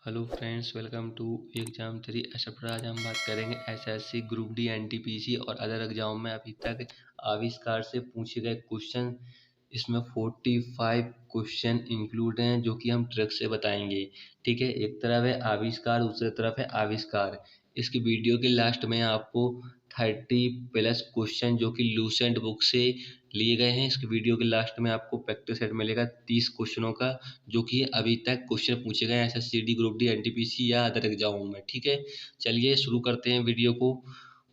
Hello friends, welcome to exam 3 except. आज हम बात करेंगे एसएससी ग्रुप डी एनटीपीसी और अदर एग्जाम में अभी तक आविष्कार से पूछे गए क्वेश्चन। इसमें 45 क्वेश्चन इंक्लूड हैं जो कि हम ट्रिक से बताएंगे। ठीक है, एक तरफ है आविष्कार, दूसरी तरफ है आविष्कार। इसकी वीडियो के लास्ट में आपको 30+ क्वेश्चन जो कि लूसेंट बुक से लिए गए हैं, इसके वीडियो के लास्ट में आपको प्रैक्टिस सेट मिलेगा 30 क्वेश्चनों का, जो कि अभी तक क्वेश्चन पूछे गए हैं एसएससी ग्रुप डी एनटीपीसी या अदर एग्जामों में। ठीक है, चलिए शुरू करते हैं वीडियो को।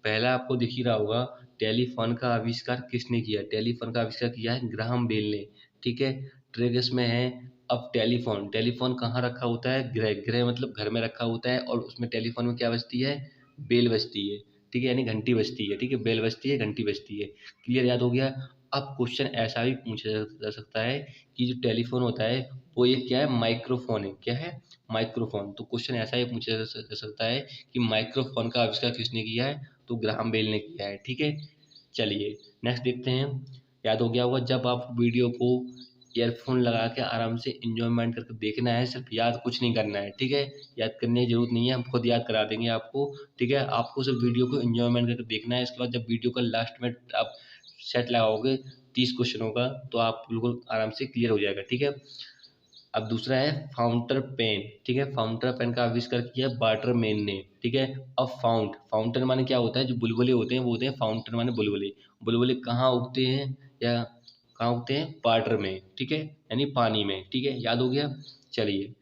पहला आपको दिख ही रहा होगा, टेलीफोन का आविष्कार किसने किया। टेलीफोन का आविष्कार किया है ग्राहम बेल ने। ठीक है, ट्रिक इसमें है। अब टेलीफोन टेलीफोन कहाँ रखा होता है? गृह। गृह मतलब घर में रखा होता है, और उसमें टेलीफोन में क्या बजती है? बेल बजती है। ठीक है, यानी घंटी बजती है। ठीक है, बेल बजती है, घंटी बजती है। क्लियर, याद हो गया। अब क्वेश्चन ऐसा भी पूछा जा सकता है कि जो टेलीफोन होता है वो ये क्या है? माइक्रोफोन है। क्या है? माइक्रोफोन। तो क्वेश्चन ऐसा ही पूछा जा सकता है कि माइक्रोफोन का आविष्कार किसने किया है? तो ग्राहम बेल ने किया है। ठीक है, चलिए नेक्स्ट देखते हैं। याद हो गया होगा, जब आप वीडियो को ईयरफोन लगा के आराम से इंजॉयमेंट करके देखना है, सिर्फ याद कुछ नहीं करना है। ठीक है, याद करने की जरूरत नहीं है, हम खुद याद करा देंगे आपको। ठीक है, आपको सिर्फ वीडियो को इंजॉयमेंट करके देखना है। इसके बाद जब वीडियो का लास्ट में आप सेट लगाओगे 30 क्वेश्चनों का, तो आप बिल्कुल आराम से क्लियर हो जाएगा। ठीक है, अब दूसरा है फाउंटर पेन। ठीक है, फाउंटर पेन का आविष्कार किया वाटरमैन ने। ठीक है, अब फाउंटेन माने क्या होता है? जो बुलबुले होते हैं वो होते हैं फाउंटेन माने बुलबुले। बुलबुले कहाँ उगते हैं या कहाँ उगते हैं? वाटर में। ठीक है, यानी पानी में। ठीक है, याद हो गया। चलिए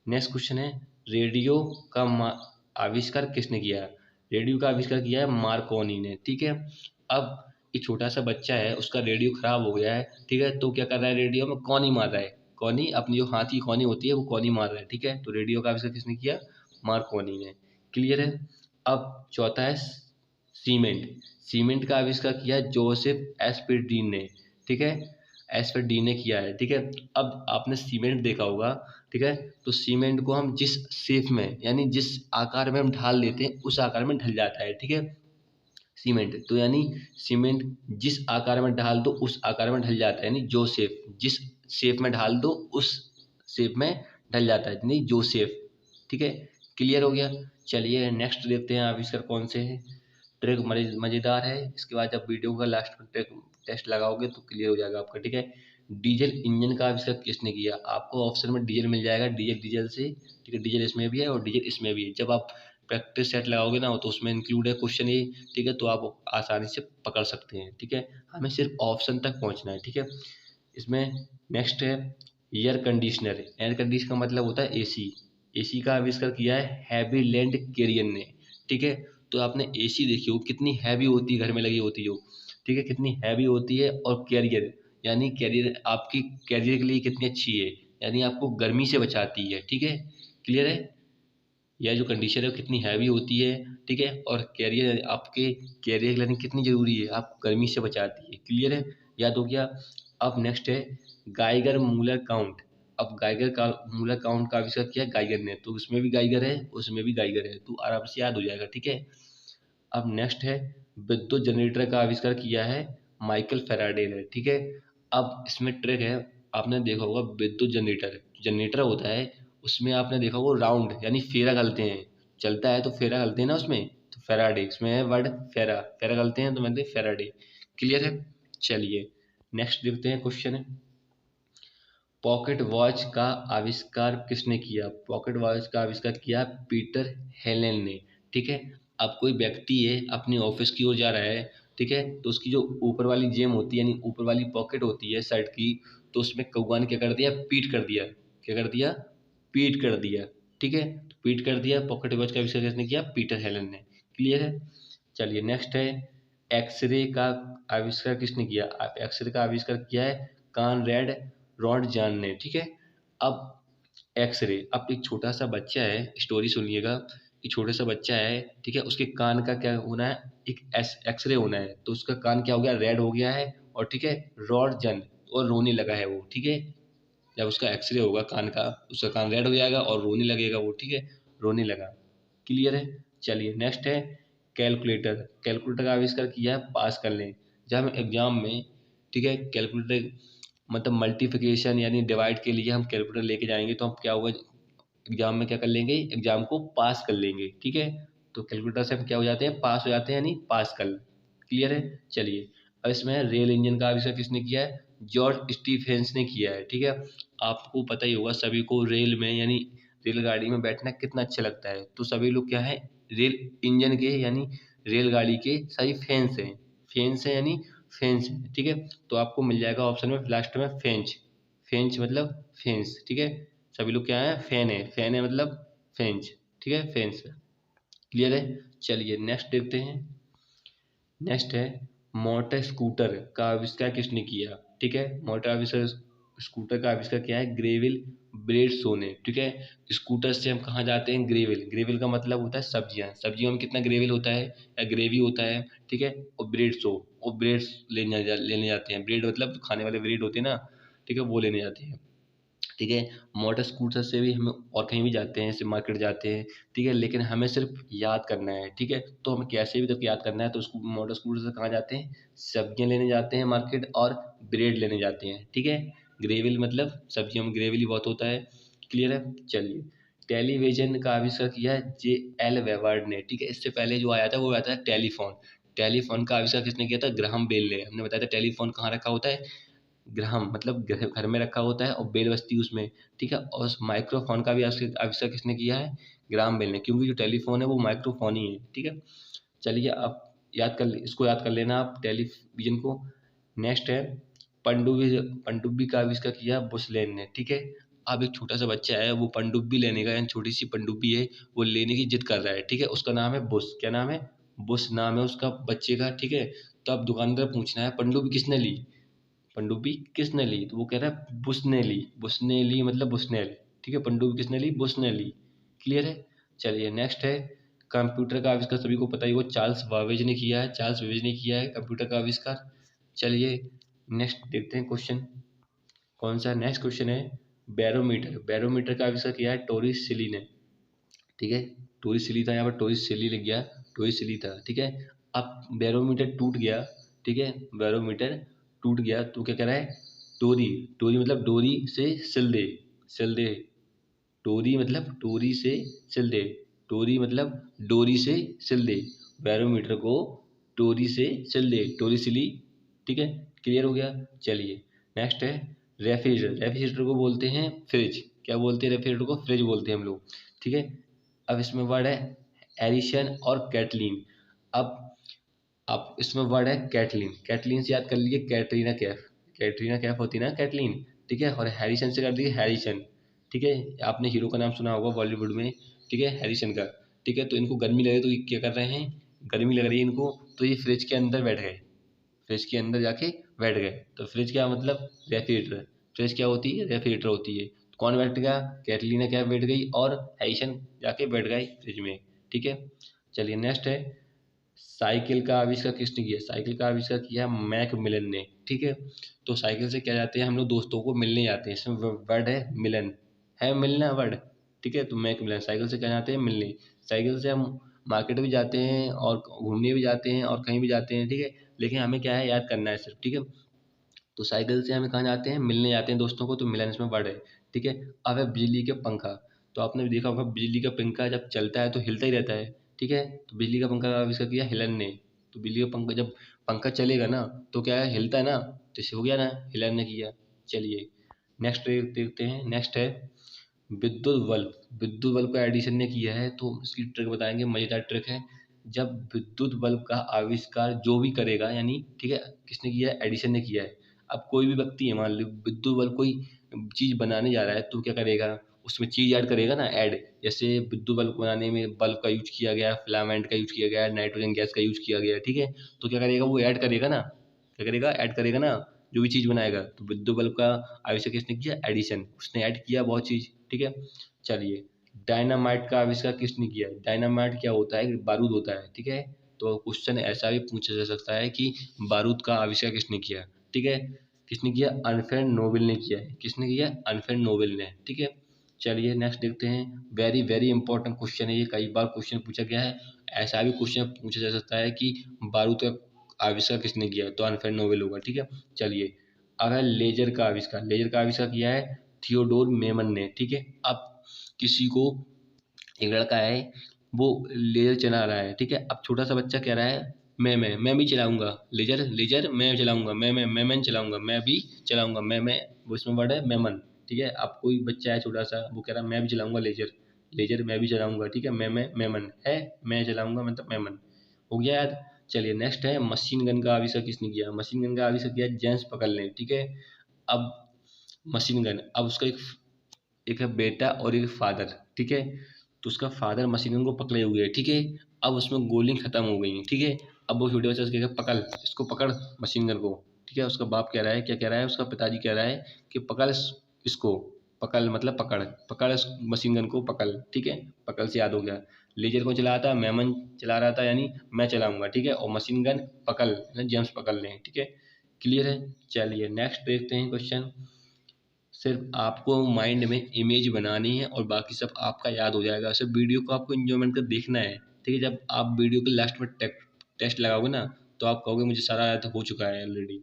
नेक्स्ट क्वेश्चन है, रेडियो का आविष्कार किसने किया? रेडियो का आविष्कार किया है मार्कोनी ने। ठीक है, अब एक छोटा सा बच्चा है, उसका रेडियो खराब हो गया है। ठीक है, तो क्या कर रहा है? रेडियो में कौनी मार रहा है। कौनी, अपनी जो हाथ की कौनी होती है वो कौनी मार रहा है। ठीक है, तो रेडियो का आविष्कार किसने किया? मार्कोनी ने। क्लियर है। अब चौथा है सीमेंट। सीमेंट का आविष्कार किया जोसेफ एस्पेरडीन ने। ठीक है, एस्पेरडीन ने किया है। ठीक है, अब आपने सीमेंट देखा होगा। ठीक है, तो सीमेंट को हम जिस शेप में यानी जिस आकार में हम ढाल देते हैं उस आकार में ढल जाता है। ठीक है, सीमेंट तो यानी सीमेंट जिस आकार में ढाल दो उस आकार में ढल जाता है, यानी जो शेप, जिस शेप में ढाल दो उस शेप में ढल जाता है, यानी जो शेप। ठीक है, क्लियर हो गया। चलिए नेक्स्ट देखते हैं आविष्कार कौन से है। ट्रिक मज़ेदार है, इसके बाद जब वीडियो का लास्ट में ट्रिक टेस्ट लगाओगे तो क्लियर हो जाएगा आपका। ठीक है, डीजल इंजन का आविष्कार किसने किया? आपको ऑप्शन में डीजल मिल जाएगा, डीजल डीजल से। ठीक है, डीजल इसमें भी है और डीजल इसमें भी है। जब आप प्रैक्टिस सेट लगाओगे ना तो उसमें इंक्लूड है क्वेश्चन ये। ठीक है, तो आप आसानी से पकड़ सकते हैं। ठीक है, हमें सिर्फ ऑप्शन तक पहुंचना है। ठीक है, इसमें नेक्स्ट है एयर कंडीशनर। एयर कंडीशनर का मतलब होता है एसी। एसी का आविष्कार किया है हैविलैंड कैरियन ने। ठीक है, तो आपने एसी देखी हो कितनी हैवी होती है, घर में लगी होती हो। ठीक है, कितनी हैवी होती है, और कैरियर यानी कैरियर आपकी कैरियर के लिए कितनी अच्छी है, यानी आपको गर्मी से बचाती है। ठीक है, क्लियर है। यह जो कंडीशन है वो कितनी हैवी होती है। ठीक है, और कैरियर आपके कैरियर के लिए कितनी ज़रूरी है, आपको गर्मी से बचाती है। क्लियर है, याद हो गया। अब नेक्स्ट है गाइगर मूलर काउंट। अब गाइगर का मूलर काउंट का आविष्कार किया गाइगर ने, तो उसमें भी गाइगर है उसमें भी गाइगर है, तो आराम से याद हो जाएगा। ठीक है, अब नेक्स्ट है विद्युत जनरेटर का आविष्कार किया है माइकल फैराडे ने। ठीक है, अब इसमें ट्रिक है, आपने देखा होगा विद्युत जनरेटर जनरेटर होता है, उसमें आपने देखा होगा राउंड यानी फेरा गलते हैं, चलता है तो फेरा गलते हैं ना उसमें, तो फैराडे इसमें है वर्ड फेरा, फेरा गलते हैं तो मतलब फैराडे। क्लियर है। चलिए नेक्स्ट देखते हैं क्वेश्चन। पॉकेट वॉच का आविष्कार किसने किया? पॉकेट वॉच का आविष्कार किया पीटर हेलेन ने। ठीक है, अब कोई व्यक्ति है अपनी ऑफिस की ओर जा रहा है। ठीक है, तो उसकी जो ऊपर वाली जेब होती है यानी ऊपर वाली पॉकेट होती है शर्ट की, तो उसमें कौवा ने क्या कर दिया? पीट कर दिया। क्या कर दिया? पीट कर दिया। ठीक है, तो पीट कर दिया। पॉकेट वॉच का आविष्कार किसने किया? पीटर हेलन ने। क्लियर है। चलिए नेक्स्ट है एक्सरे का आविष्कार किसने किया? एक्सरे का आविष्कार किया है कॉनरैड रॉन्टजन ने। ठीक है, अब एक्सरे, अब एक छोटा सा बच्चा है, स्टोरी सुनिएगा। एक छोटा सा बच्चा है, ठीक है, उसके कान का क्या होना है? एक एक्सरे होना है, तो उसका कान क्या हो गया? रेड हो गया है। और ठीक है, रॉन्टजन, और रोने लगा है वो। ठीक है, जब उसका एक्सरे होगा कान का, उसका कान रेड हो जाएगा और रोने लगेगा वो। ठीक है, रोने लगा। क्लियर है। चलिए नेक्स्ट है कैलकुलेटर। कैलकुलेटर का आविष्कार किया है पास्कल ने। जब हम एग्जाम में, ठीक है, कैलकुलेटर मतलब मल्टीप्लिकेशन यानी डिवाइड के लिए हम कैलकुलेटर लेके जाएंगे, तो हम क्या होगा, एग्जाम में क्या कर लेंगे, एग्जाम को पास कर लेंगे, ठीक है। तो कैलकुलेटर से हम क्या हो जाते हैं, पास हो जाते हैं, यानी पास कर। क्लियर है। चलिए अब इसमें रेल इंजन का आविष्कार किसने किया है, जॉर्ज स्टीफेंस ने किया है, ठीक है। आपको पता ही होगा सभी को रेल में यानी रेलगाड़ी में बैठना कितना अच्छा लगता है, तो सभी लोग क्या है, रेल इंजन के यानी रेलगाड़ी के सभी फैंस हैं। फैंस हैं यानी फैंस हैं, ठीक है। तो आपको मिल जाएगा ऑप्शन में लास्ट में फेंच। फेंच मतलब फैंस, ठीक है। सभी लोग क्या है, फैन है मतलब फेंच, ठीक है, फैंस। क्लियर है। चलिए नेक्स्ट देखते हैं। नेक्स्ट है मोटर स्कूटर का आविष्कार किसने किया, ठीक है। मोटर आविष्कार स्कूटर का आविष्कार किया है ग्रेविल ब्रेडसो ने, ठीक है। स्कूटर से हम कहाँ जाते हैं, ग्रेविल। ग्रेविल का मतलब होता है सब्जियां, सब्जियों में कितना ग्रेविल होता है या ग्रेवी होता है, ठीक है। और ब्रेडसो, वो ब्रेड्स लेने जाते हैं, ब्रेड मतलब खाने वाले ब्रेड होते हैं ना, ठीक है, वो लेने जाते हैं, ठीक है। मोटर स्कूटर से भी हम और कहीं भी जाते हैं, जैसे मार्केट जाते हैं, ठीक है, लेकिन हमें सिर्फ याद करना है, ठीक है। तो हमें कैसे भी करके याद करना है, तो उसको मोटर स्कूटर से कहाँ जाते हैं, सब्जियां लेने जाते हैं मार्केट और ब्रेड लेने जाते हैं, ठीक है। ग्रेविल मतलब सब्जियों में ग्रेविल ही बहुत होता है। क्लियर है। चलिए टेलीविजन का आविष्कार किया है J.L. वेवर्ड ने, ठीक है। इससे पहले जो आया था वो आया था टेलीफोन। टेलीफोन का आविष्कार किसने किया था, ग्राहम बेल ने। हमने बताया था टेलीफोन कहाँ रखा होता है, ग्राहम मतलब घर में रखा होता है और बेल बजती उसमें, ठीक है। और उस माइक्रोफोन का भी आविष्कार किसने किया है, ग्राहम बेल ने, क्योंकि जो टेलीफोन है वो माइक्रोफोन ही है, ठीक है। चलिए आप इसको याद कर लेना आप टेलीविजन को। नेक्स्ट है पनडुब्बी। पनडुब्बी का आविष्कार किया बुशलेन ने, ठीक है। अब एक छोटा सा बच्चा है, वो पनडुब्बी लेने का, यानी छोटी सी पनडुब्बी है, वो लेने की जिद कर रहा है, ठीक है। उसका नाम है बुश, क्या नाम है, बुश नाम है उसका बच्चे का, ठीक है। तो अब दुकानदार पूछना है पनडुब्बी किसने ली, पनडुब्बी किसने ली, तो वो कह रहा है बुश ने ली। बुश ने ली मतलब बुशनेल, ठीक है। पनडुब्बी किसने ली, बुश ने ली। क्लियर है। चलिए नेक्स्ट है कंप्यूटर का आविष्कार, सभी को पता ही वो चार्ल्स बाबेज ने किया है, चार्ल्स बेबेज ने किया है कंप्यूटर का आविष्कार। चलिए नेक्स्ट देखते हैं क्वेश्चन कौन सा। नेक्स्ट क्वेश्चन है बैरोमीटर। बैरोमीटर का आविष्कार किया है टोरिस सिली ने, ठीक है। टोरिस सिली था, यहाँ पर टोरिस सिली लिख गया, टोरिस सिली था, ठीक है। अब बैरोमीटर टूट गया, ठीक है, बैरोमीटर टूट गया तो क्या कह रहा है, डोरी। डोरी मतलब डोरी से सिल दे, सिल दे। डोरी मतलब डोरी से सिल दे, डोरी मतलब डोरी से सिल दे। बैरोमीटर को डोरी से सिल दे, डोरी सिली, ठीक है। क्लियर हो गया। चलिए नेक्स्ट है रेफ्रिजरेटर। रेफ्रिजरेटर को बोलते हैं फ्रिज, क्या बोलते हैं, रेफ्रिजरेटर को फ्रिज बोलते हैं हम लोग, ठीक है। अब इसमें वर्ड है एडिशन और कैटलीन। अब आप इसमें वर्ड है कैटलीन, कैटलीन से याद कर लीजिए कैटरीना कैफ। कैटरीना कैफ होती है ना कैटलीन, ठीक है। और हैरिसन से कर दीजिए हैरिसन, ठीक है। आपने हीरो का नाम सुना होगा बॉलीवुड में, ठीक है, हैरिसन का, ठीक है। तो इनको गर्मी लगे तो ये क्या कर रहे हैं, गर्मी लग रही है इनको, तो ये फ्रिज के अंदर बैठ गए, फ्रिज के अंदर जाके बैठ गए। तो फ्रिज क्या मतलब, रेफ्रिजरेटर। फ्रिज क्या होती है, रेफ्रिजरेटर होती है। तो कौन बैठ गया, कैटलीना कैफ बैठ गई और हैरिसन जाके बैठ गए फ्रिज में, ठीक है। चलिए नेक्स्ट है साइकिल का आविष्कार किसने किया, साइकिल का आविष्कार किया मैक मिलन ने, ठीक है। तो साइकिल से क्या जाते हैं हम लोग, दोस्तों को मिलने जाते हैं, इसमें वर्ड है मिलन, है मिलना वर्ड, ठीक है। तो मैक मिलन, साइकिल से क्या जाते हैं, मिलने। साइकिल से हम मार्केट भी जाते हैं और घूमने भी जाते हैं और कहीं भी जाते हैं, ठीक है। लेकिन हमें क्या है, याद करना है सिर्फ, ठीक है। तो साइकिल से हमें कहाँ जाते हैं, मिलने जाते हैं दोस्तों को, तो मिलन इसमें वर्ड है, ठीक है। अब है बिजली के पंखा। तो आपने भी देखा होगा बिजली का पंखा जब चलता है तो हिलता ही रहता है, ठीक है। तो बिजली का पंखा का आविष्कार किया हिलन ने। तो बिजली का पंखा जब पंखा चलेगा ना तो क्या है, हिलता है ना, तो इसे हो गया ना, हिलन ने किया। चलिए नेक्स्ट देखते हैं। नेक्स्ट है विद्युत बल्ब। विद्युत बल्ब का एडिशन ने किया है, तो इसकी ट्रिक बताएंगे, मजेदार ट्रिक है। जब विद्युत बल्ब का आविष्कार जो भी करेगा, यानी ठीक है, किसने किया है, एडिशन ने किया है। अब कोई भी व्यक्ति है, मान लो विद्युत बल्ब कोई चीज बनाने जा रहा है, तो क्या करेगा, उसमें चीज ऐड करेगा ना, ऐड। जैसे विद्युत बल्ब बनाने में बल्ब का यूज किया गया, फिलामेंट का यूज किया गया, नाइट्रोजन गैस का यूज किया गया, ठीक है। तो क्या करेगा, वो ऐड करेगा ना, क्या करेगा, ऐड करेगा ना, जो भी चीज बनाएगा। तो विद्युत बल्ब का आविष्कार किसने किया, एडिशन, उसने ऐड किया बहुत चीज, ठीक है। चलिए डायनामाइट का आविष्कार किसने किया, डायनामाइट क्या होता है, बारूद होता है, ठीक है। तो क्वेश्चन ऐसा भी पूछा जा सकता है कि बारूद का आविष्कार किसने किया, ठीक है। किसने किया, अल्फ्रेड नोबेल ने किया है, किसने किया, अल्फ्रेड नोबेल ने, ठीक है। चलिए नेक्स्ट देखते हैं। वेरी वेरी इंपॉर्टेंट क्वेश्चन है ये, कई बार क्वेश्चन पूछा गया है। ऐसा भी क्वेश्चन पूछा जा सकता है कि बारूद का आविष्कार किसने किया, तो अल्फ्रेड नोबेल होगा, ठीक है। चलिए अब है लेजर का आविष्कार। लेजर का आविष्कार किया है थियोडोर मेमन ने, ठीक है। अब किसी को, एक लड़का है वो लेजर चला रहा है, ठीक है। अब छोटा सा बच्चा कह रहा है मैं भी चलाऊंगा लेजर, लेजर मैं चलाऊंगा, मैं चलाऊंगा, मैं भी चलाऊंगा, मैं वो इसमें वर्ड है मेमन, ठीक है। अब कोई बच्चा है छोटा सा, वो कह रहा है मैं भी चलाऊंगा लेजर, लेजर मैं भी चलाऊंगा, ठीक है। मैं मेमन है, मैं चलाऊंगा मतलब मेमन, हो गया याद। चलिए नेक्स्ट है मशीन गन का आविष्कार किसने किया। मशीन गन का आविष्कार किया जेम्स पकल ने, ठीक है। अब मशीन गन, अब उसका एक है बेटा और एक फादर, ठीक है। तो उसका फादर मशीन गन को पकड़े हुए है, ठीक है। अब उसमें गोली खत्म हो गई है, ठीक है। अब वो छोटे बच्चे उसके कह पकड़, इसको पकड़ मशीन गन को, ठीक है। उसका बाप कह रहा है, क्या कह रहा है, उसका पिताजी कह रहा है कि पकड़ इसको, पकड़ मतलब पकड़, पकड़ इस मशीन गन को पकड़, ठीक है। पकड़ से याद हो गया। लेजर को चला रहा था मेमन, चला रहा था यानी मैं चलाऊंगा, ठीक है। और मशीन गन पकड़ जेम्स पकड़ लें, ठीक है। क्लियर है। चलिए नेक्स्ट देखते हैं क्वेश्चन। सिर्फ आपको माइंड में इमेज बनानी है और बाकी सब आपका याद हो जाएगा। सिर्फ वीडियो को आपको एंजॉयमेंट कर देखना है, ठीक है। जब आप वीडियो के लास्ट में टेस्ट लगाओगे ना, तो आप कहोगे मुझे सारा याद हो चुका है ऑलरेडी।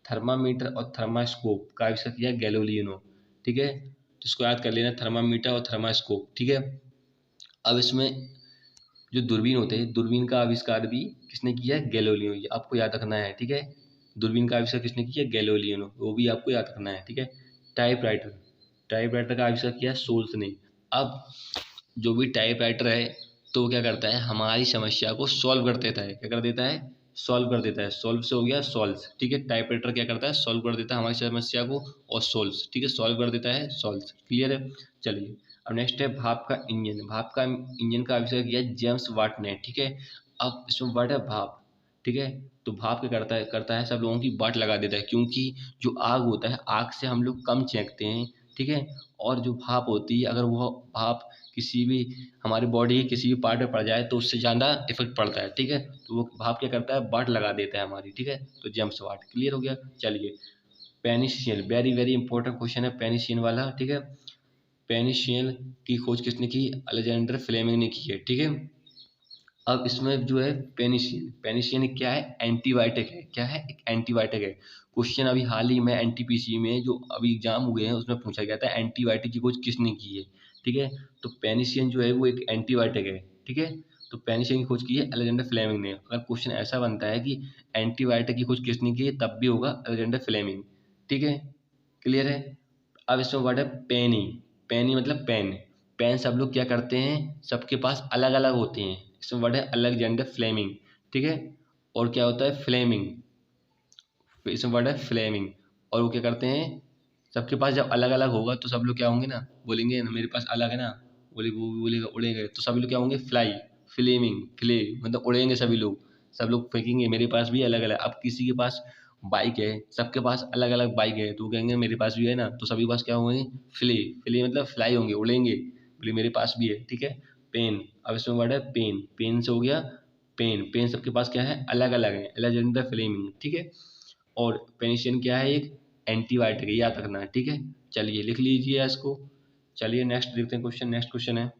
थर्मामीटर और थर्मास्कोप का आविष्कार किया गैलीलियो, ठीक है। तो इसको याद कर लेना, थर्मामीटर और थर्मास्कोप, ठीक है। अब इसमें जो दूरबीन होते हैं, दूरबीन का आविष्कार भी किसने किया है, गैलीलियो, ये आपको याद रखना है, ठीक है। दूरबीन का आविष्कार किसने किया, गैलीलियो, वो भी आपको याद रखना है, ठीक है। टाइपराइटर, टाइपराइटर का आविष्कार किया सोल्स ने। अब जो भी टाइपराइटर है तो वो क्या करता है, हमारी समस्या को सॉल्व कर देता है। क्या कर देता है, सॉल्व कर देता है। सॉल्व से हो गया सॉल्व्स, ठीक है। टाइपराइटर क्या करता है, सॉल्व कर देता है हमारी समस्या को, और सोल्व्स, ठीक है, सॉल्व कर देता है सॉल्व्स। क्लियर है। चलिए अब नेक्स्ट है भाप का इंजन। भाप का इंजन का आविष्कार किया जेम्स वाट ने, ठीक है। अब इसमें वर्ड है भाप, ठीक है। तो भाप क्या करता है सब लोगों की वाट लगा देता है, क्योंकि जो आग होता है, आग से हम लोग कम चेंकते हैं, ठीक है। और जो भाप होती है, अगर वो भाप किसी भी हमारी बॉडी के किसी भी पार्ट में पड़ जाए तो उससे ज़्यादा इफेक्ट पड़ता है, ठीक है। तो वो भाप क्या करता है, वाट लगा देता है हमारी, ठीक है। तो जेम्स वाट। क्लियर हो गया। चलिए penicillin, very very important question है पेनिसिलिन वाला, ठीक है। पेनिसिलिन की खोज किसने की, अलेक्जेंडर फ्लेमिंग ने की है, ठीक है। अब इसमें जो है पेनिसिलिन, पेनिसिलिन क्या है, एंटीबायोटिक है। क्या है, एक एंटीबायोटिक है। क्वेश्चन अभी हाल ही में एनटीपीसी में जो अभी एग्जाम हुए हैं उसमें पूछा गया था एंटीबायोटिक की खोज किसने की है, ठीक है। तो पेनिसिलिन जो है वो एक एंटीबायोटिक है, ठीक है। तो पेनिसिलिन की खोज की है अलेक्जेंडर फ्लेमिंग ने। अगर क्वेश्चन ऐसा बनता है कि एंटीबायोटिक की खोज किसने की है, तब भी होगा अलेक्जेंडर फ्लेमिंग, ठीक है। क्लियर है। अब इसमें वर्ड है पेनी, पेनी मतलब पेन। पेन सब लोग क्या करते हैं, सबके पास अलग अलग होते हैं। इसमें वर्ड है अलेक्जेंडर फ्लेमिंग, ठीक है। और क्या होता है फ्लेमिंग, इसमें वर्ड है फ्लेमिंग। और वो क्या करते हैं, सबके पास जब अलग अलग होगा तो सब लोग क्या होंगे ना, बोलेंगे ना मेरे पास अलग है ना, बोले वो भी बोलेगा उड़ेंगे, तो सभी लोग क्या होंगे, फ्लाई, फ्लेमिंग, फ्ले मतलब उड़ेंगे सभी लोग, सब लोग फेंकेंगे मेरे पास भी अलग अलग। अब किसी के पास बाइक है, सबके पास अलग अलग बाइक है, तो वो कहेंगे मेरे पास भी है ना, तो सभी के पास क्या होंगे, फ्ले, फ्ले मतलब फ्लाई होंगे, उड़ेंगे, बोले मेरे पास भी है, ठीक है। पेन, अब इसमें वर्ड है पेन, पेन से हो गया पेन, पेन सबके पास क्या है, अलग अलग है, अलेक्जेंडर फ्लेमिंग, ठीक है। और पेनिसिलिन क्या है, एक एंटीबायोटिक है, याद रखना है, ठीक है। चलिए लिख लीजिए इसको। चलिए नेक्स्ट देखते हैं क्वेश्चन। नेक्स्ट क्वेश्चन है